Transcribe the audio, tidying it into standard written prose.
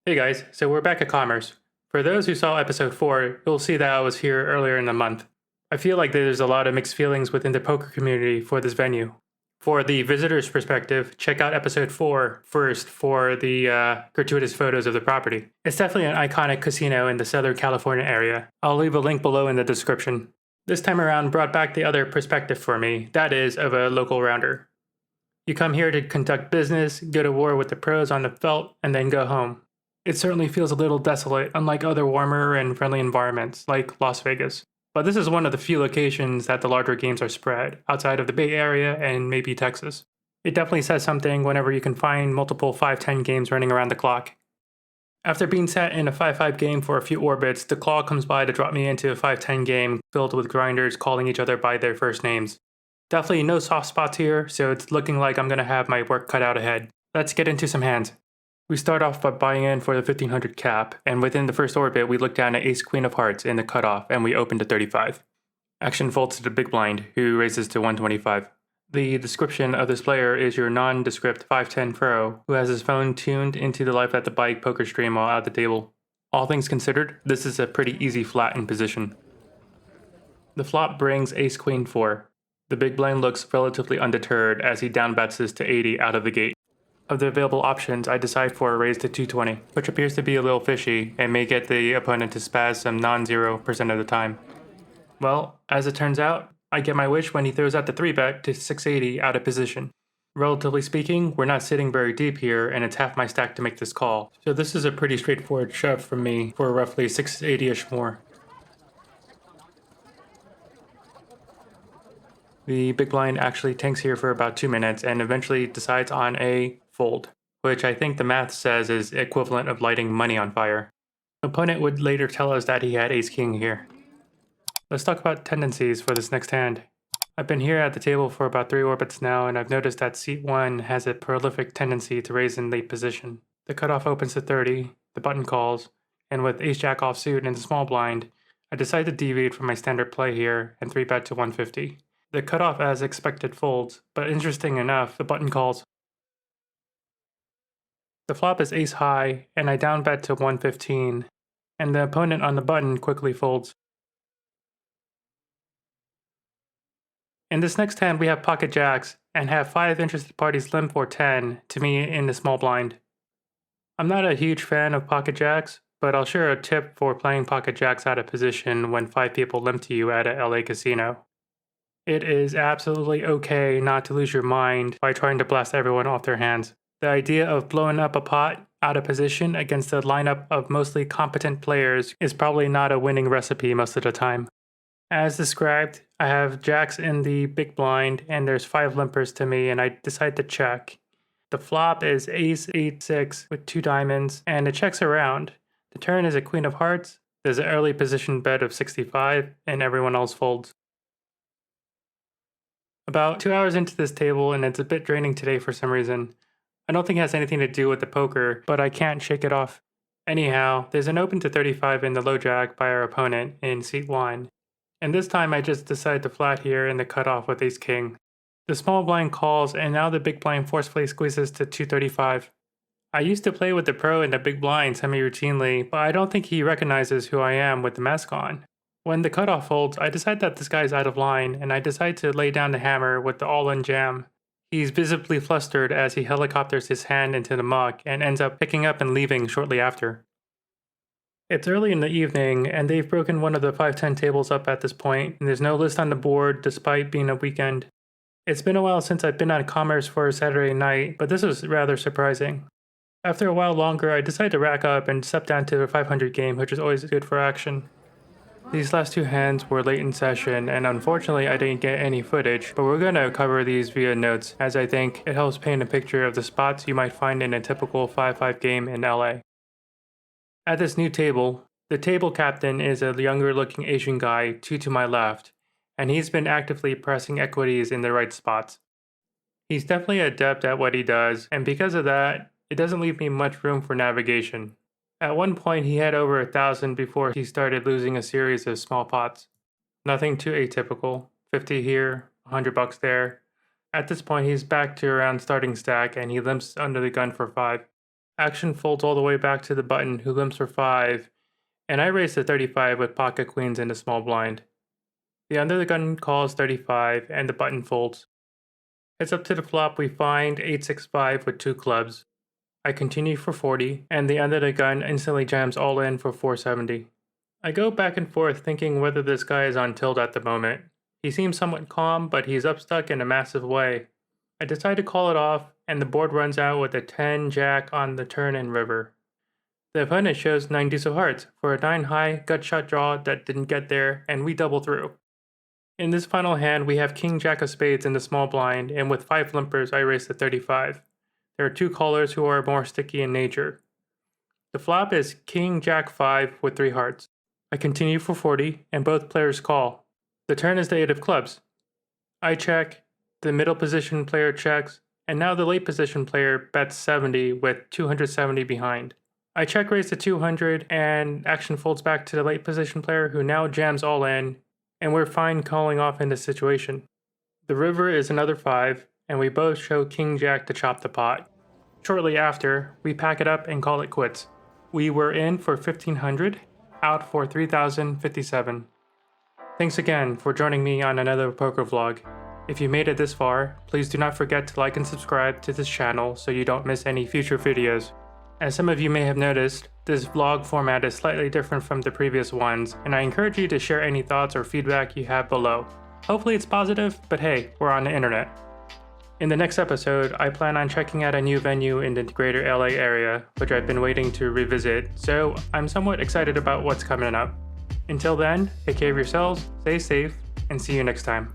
Hey guys, so we're back at Commerce. For those who saw episode 4, you'll see that I was here earlier in the month. I feel like there's a lot of mixed feelings within the poker community for this venue. For the visitor's perspective, check out episode 4 first for the gratuitous photos of the property. It's definitely an iconic casino in the Southern California area. I'll leave a link below in the description. This time around brought back the other perspective for me, that is, of a local rounder. You come here to conduct business, go to war with the pros on the felt, and then go home. It certainly feels a little desolate, unlike other warmer and friendly environments, like Las Vegas. But this is one of the few locations that the larger games are spread, outside of the Bay Area and maybe Texas. It definitely says something whenever you can find multiple 5-10 games running around the clock. After being sat in a 5-5 game for a few orbits, the claw comes by to drop me into a 5-10 game filled with grinders calling each other by their first names. Definitely no soft spots here, so it's looking like I'm going to have my work cut out ahead. Let's get into some hands. We start off by buying in for the 1500 cap, and within the first orbit we look down at ace queen of hearts in the cutoff and we open to 35. Action folds to the big blind, who raises to 125. The description of this player is your nondescript 5'10 pro who has his phone tuned into the Life at the Bike poker stream while at the table. All things considered, this is a pretty easy flat in position. The flop brings ace queen 4. The big blind looks relatively undeterred as he downbets this to 80 out of the gate. Of the available options, I decide for a raise to 220, which appears to be a little fishy and may get the opponent to spaz some non-0% of the time. Well, as it turns out, I get my wish when he throws out the 3-bet to 680 out of position. Relatively speaking, we're not sitting very deep here and it's half my stack to make this call, so this is a pretty straightforward shove from me for roughly 680-ish more. The big blind actually tanks here for about 2 minutes and eventually decides on a fold, which I think the math says is equivalent of lighting money on fire. Opponent would later tell us that he had ace-king here. Let's talk about tendencies for this next hand. I've been here at the table for about 3 orbits now, and I've noticed that seat 1 has a prolific tendency to raise in late position. The cutoff opens to 30, the button calls, and with ace-jack offsuit in the small blind, I decide to deviate from my standard play here and 3-bet to 150. The cutoff as expected folds, but interesting enough, the button calls. The flop is ace high, and I down bet to 115, and the opponent on the button quickly folds. In this next hand we have pocket jacks, and have 5 interested parties limp or 10 to me in the small blind. I'm not a huge fan of pocket jacks, but I'll share a tip for playing pocket jacks out of position when 5 people limp to you at a LA casino. It is absolutely okay not to lose your mind by trying to blast everyone off their hands. The idea of blowing up a pot out of position against a lineup of mostly competent players is probably not a winning recipe most of the time. As described, I have jacks in the big blind and there's 5 limpers to me and I decide to check. The flop is ace 8-6 with 2 diamonds and it checks around. The turn is a queen of hearts, there's an early position bet of 65 and everyone else folds. About 2 hours into this table and it's a bit draining today for some reason. I don't think it has anything to do with the poker, but I can't shake it off. Anyhow, there's an open to 35 in the low jack by our opponent in seat 1. And this time I just decide to flat here in the cutoff with ace king. The small blind calls and now the big blind forcefully squeezes to 235. I used to play with the pro in the big blind semi-routinely, but I don't think he recognizes who I am with the mask on. When the cutoff folds, I decide that this guy's out of line and I decide to lay down the hammer with the all-in jam. He's visibly flustered as he helicopters his hand into the muck and ends up picking up and leaving shortly after. It's early in the evening, and they've broken one of the 5-10 tables up at this point, and there's no list on the board despite being a weekend. It's been a while since I've been on Commerce for a Saturday night, but this was rather surprising. After a while longer, I decide to rack up and step down to a 500 game, which is always good for action. These last 2 hands were late in session, and unfortunately I didn't get any footage, but we're going to cover these via notes, as I think it helps paint a picture of the spots you might find in a typical 5-5 game in LA. At this new table, the table captain is a younger looking Asian guy 2 to my left, and he's been actively pressing equities in the right spots. He's definitely adept at what he does, and because of that, it doesn't leave me much room for navigation. At one point he had over 1,000 before he started losing a series of small pots. Nothing too atypical, 50 here, $100 there. At this point he's back to around starting stack and he limps under the gun for 5. Action folds all the way back to the button who limps for 5, and I raise to 35 with pocket queens and a small blind. The under the gun calls 35 and the button folds. Heads up to the flop, we find 8-6-5 with 2 clubs. I continue for 40, and the under the gun instantly jams all in for 470. I go back and forth thinking whether this guy is on tilt at the moment. He seems somewhat calm, but he's upstuck in a massive way. I decide to call it off, and the board runs out with a 10 jack on the turn and river. The opponent shows 9 deuce of hearts for a 9 high gut shot draw that didn't get there, and we double through. In this final hand, we have king jack of spades in the small blind, and with 5 limpers, I raise to 35. There are 2 callers who are more sticky in nature. The flop is king jack 5 with 3 hearts. I continue for 40, and both players call. The turn is the 8 of clubs. I check, the middle position player checks, and now the late position player bets 70 with 270 behind. I check raise to 200, and action folds back to the late position player who now jams all in, and we're fine calling off in this situation. The river is another 5, and we both show king jack to chop the pot. Shortly after, we pack it up and call it quits. We were in for 1500, out for 3057. Thanks again for joining me on another poker vlog. If you made it this far, please do not forget to like and subscribe to this channel so you don't miss any future videos. As some of you may have noticed, this vlog format is slightly different from the previous ones, and I encourage you to share any thoughts or feedback you have below. Hopefully it's positive, but hey, we're on the internet. In the next episode, I plan on checking out a new venue in the greater LA area, which I've been waiting to revisit, so I'm somewhat excited about what's coming up. Until then, take care of yourselves, stay safe, and see you next time.